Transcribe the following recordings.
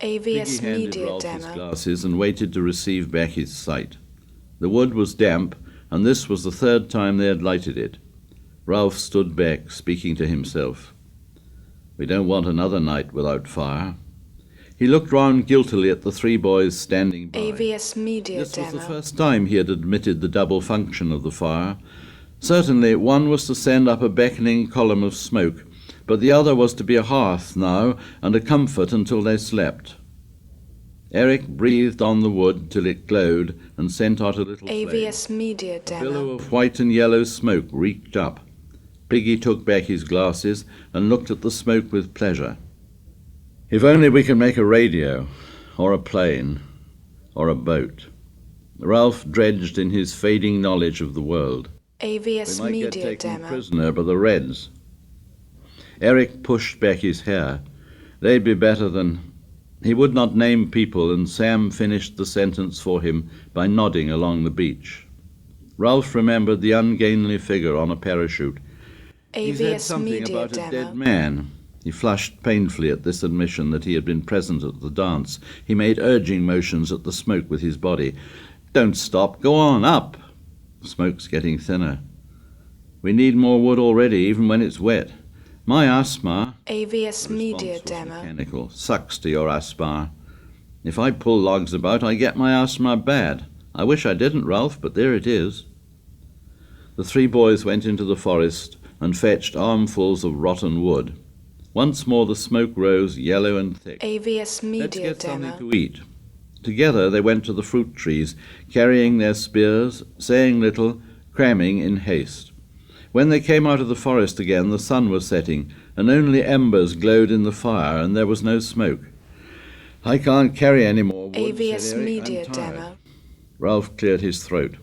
AVS Piggy handed Media Ralph his Demo. glasses and waited to receive back his sight. The wood was damp, and this was the third time they had lighted it. Ralph stood back, speaking to himself. We don't want another night without fire. He looked round guiltily at the three boys standing by. AVS Media This was Demo. the first time he had admitted the double function of the fire. Certainly one was to send up a beckoning column of smoke, but the other was to be a hearth now and a comfort until they slept. Eric breathed on the wood till it glowed and sent out a little flame. AVS Media A Demo. billow of white and yellow smoke reeked up. Piggy took back his glasses and looked at the smoke with pleasure. If only we can make a radio, or a plane, or a boat. Ralph dredged in his fading knowledge of the world. AVS We might get Media taken Demo. prisoner by the Reds. Eric pushed back his hair. They'd be better than... He would not name people, and Sam finished the sentence for him by nodding along the beach. Ralph remembered the ungainly figure on a parachute. He said AVS something Media about a Demo. dead man. He flushed painfully at this admission that he had been present at the dance. He made urging motions at the smoke with his body. Don't stop, go on, up! The smoke's getting thinner. We need more wood already, even when it's wet. My asthma... AVS The Media response was Demo. mechanical. Sucks to your asthma. If I pull logs about, I get my asthma bad. I wish I didn't, Ralph, but there it is. The three boys went into the forest and fetched armfuls of rotten wood. Once more the smoke rose, yellow and thick. AVS Let's Media get Demo. something to eat. Together they went to the fruit trees, carrying their spears, saying little, cramming in haste. When they came out of the forest again, the sun was setting, and only embers glowed in the fire, and there was no smoke. I can't carry any more wood, AVS said Eric. Media I'm tired. Demo. Ralph cleared his throat.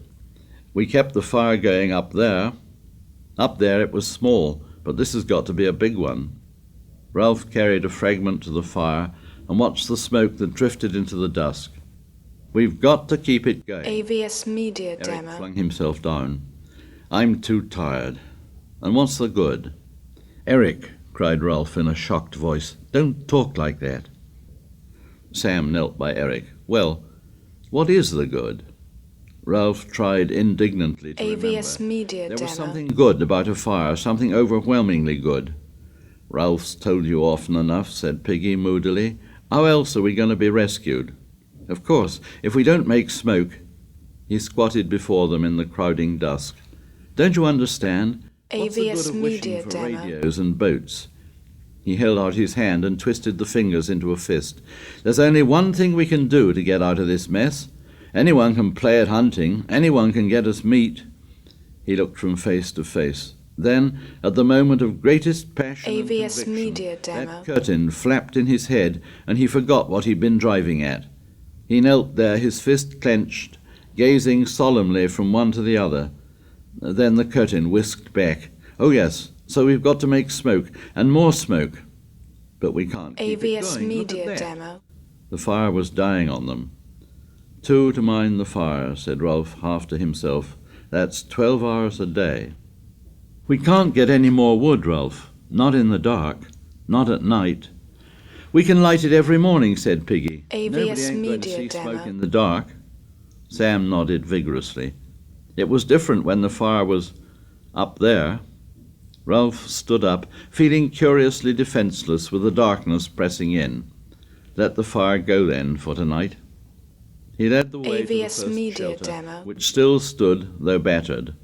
We kept the fire going up there. Up there it was small, but this has got to be a big one. Ralph carried a fragment to the fire and watched the smoke that drifted into the dusk. We've got to keep it going. AVS Media Eric Demo. flung himself down. I'm too tired. And what's the good? Eric, cried Ralph in a shocked voice, don't talk like that. Sam knelt by Eric. Well, what is the good? Ralph tried indignantly to AVS remember. Media There Demo. was something good about a fire, something overwhelmingly good. Ralph's told you often enough, said Piggy moodily. How else are we going to be rescued? Of course, if we don't make smoke... He squatted before them in the crowding dusk. Don't you understand? What's the good AVS of wishing Media for Demo. radios and boats? He held out his hand and twisted the fingers into a fist. There's only one thing we can do to get out of this mess. Anyone can play at hunting. Anyone can get us meat. He looked from face to face. Then, at the moment of greatest passion and AVS conviction, Media Demo. that curtain flapped in his head, and he forgot what he'd been driving at. He knelt there, his fist clenched, gazing solemnly from one to the other. Then the curtain whisked back. Oh yes, so we've got to make smoke, and more smoke. But we can't keep it AVS going. Look Media at that. Demo. The fire was dying on them. 2 to mind the fire, said Ralph, half to himself. That's 12 hours a day. We can't get any more wood, Ralph. Not in the dark. Not at night. We can light it every morning, said Piggy. AVS Nobody ain't going to Media see Demo. smoke in the dark. Sam nodded vigorously. It was different when the fire was up there. Ralph stood up, feeling curiously defenceless with the darkness pressing in. Let the fire go then for tonight. He led the way to the AVS first Media shelter, Demo. which still stood, though battered.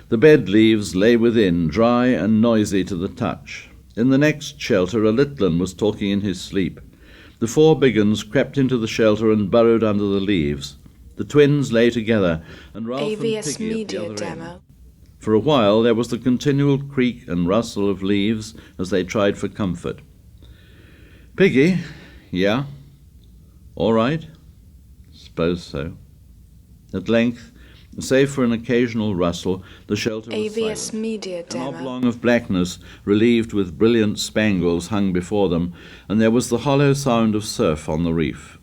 The bed leaves lay within, dry and noisy to the touch. In the next shelter a Litlin was talking in his sleep. The 4 big uns crept into the shelter and burrowed under the leaves. The twins lay together, and Ralph and AVS Piggy at the Media other Demo. end. For a while there was the continual creak and rustle of leaves as they tried for comfort. Piggy? Yeah? All right? Suppose so. At length, save for an occasional rustle, the shelter was AVS silent. Media An Demo. oblong of blackness, relieved with brilliant spangles, hung before them, and there was the hollow sound of surf on the reef.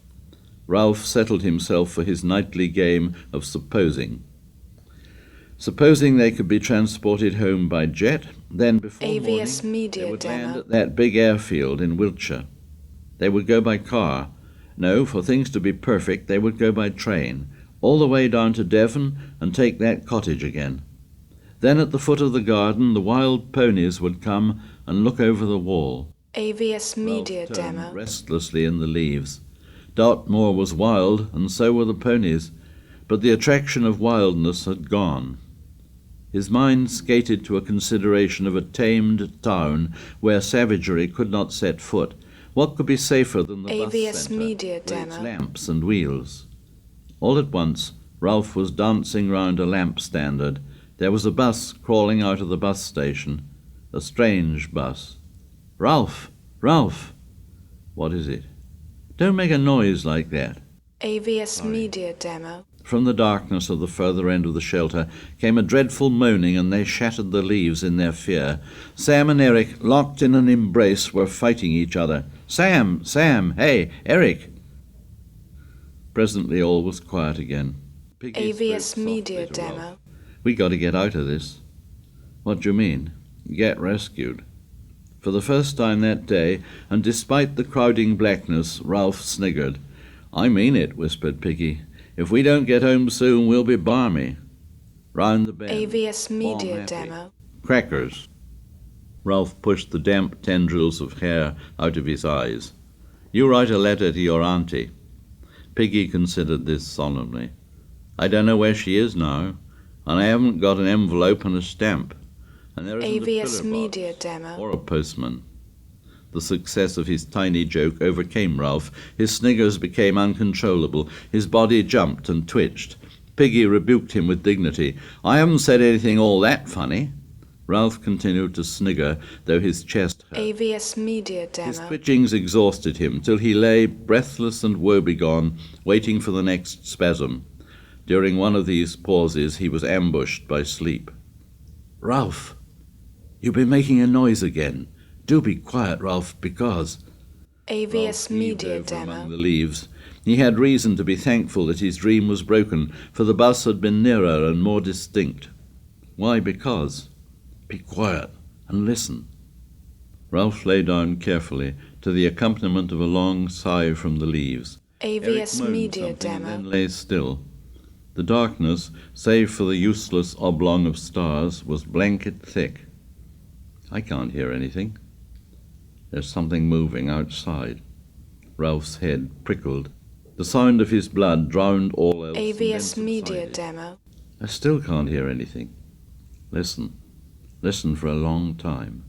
Ralph settled himself for his nightly game of supposing. Supposing they could be transported home by jet, then before AVS morning Media they would Demo. land at that big airfield in Wiltshire. They would go by car. No, for things to be perfect, they would go by train, all the way down to Devon and take that cottage again. Then at the foot of the garden, the wild ponies would come and look over the wall. AVS Media Ralph turned Demo. restlessly in the leaves. Dartmoor was wild, and so were the ponies, but the attraction of wildness had gone. His mind skated to a consideration of a tamed town where savagery could not set foot. What could be safer than the bus AVS centre Media with its Demo. lamps and wheels? All at once, Ralph was dancing round a lamp standard. There was a bus crawling out of the bus station, a strange bus. "Ralph! Ralph!" "What is it?" "Don't make a noise like that." AVS Media Demo. From the darkness of the further end of the shelter came a dreadful moaning, and they shattered the leaves in their fear. Sam and Eric, locked in an embrace, were fighting each other. "Sam! Sam! Hey, Eric!" Presently all was quiet again. Piggy AVS spoke Media softly to Ralph. Demo. "We got to get out of this." "What do you mean?" "Get rescued." For the first time that day, and despite the crowding blackness, Ralph sniggered. "I mean it," whispered Piggy. "If we don't get home soon, we'll be barmy." Round the bend. AVS Media Bomb happy. Demo. "Crackers." Ralph pushed the damp tendrils of hair out of his eyes. "You write a letter to your auntie." Piggy considered this solemnly. "I don't know where she is now, and I haven't got an envelope and a stamp, and there isn't AVS a pillar Media box Demo. or a postman." The success of his tiny joke overcame Ralph. His sniggers became uncontrollable. His body jumped and twitched. Piggy rebuked him with dignity. "I haven't said anything all that funny." Ralph continued to snigger, though his chest hurt. AVS Media His Demo. twitchings exhausted him, till he lay breathless and woebegone, waiting for the next spasm. During one of these pauses he was ambushed by sleep. "Ralph, you've been making a noise again. Do be quiet, Ralph, because—" AVS Ralph heaved Media over among Demo. the leaves. He had reason to be thankful that his dream was broken, for the bus had been nearer and more distinct. Why because? "Be quiet and listen." Ralph lay down carefully to the accompaniment of a long sigh from the leaves. AVS Eric moaned Media something and Demo. then lay still. The darkness, save for the useless oblong of stars, was blanket thick. "I can't hear anything." "There's something moving outside." Ralph's head prickled. The sound of his blood drowned all else. and then AVS Media subsided. Demo. "I still can't hear anything." "Listen. Listen for a long time."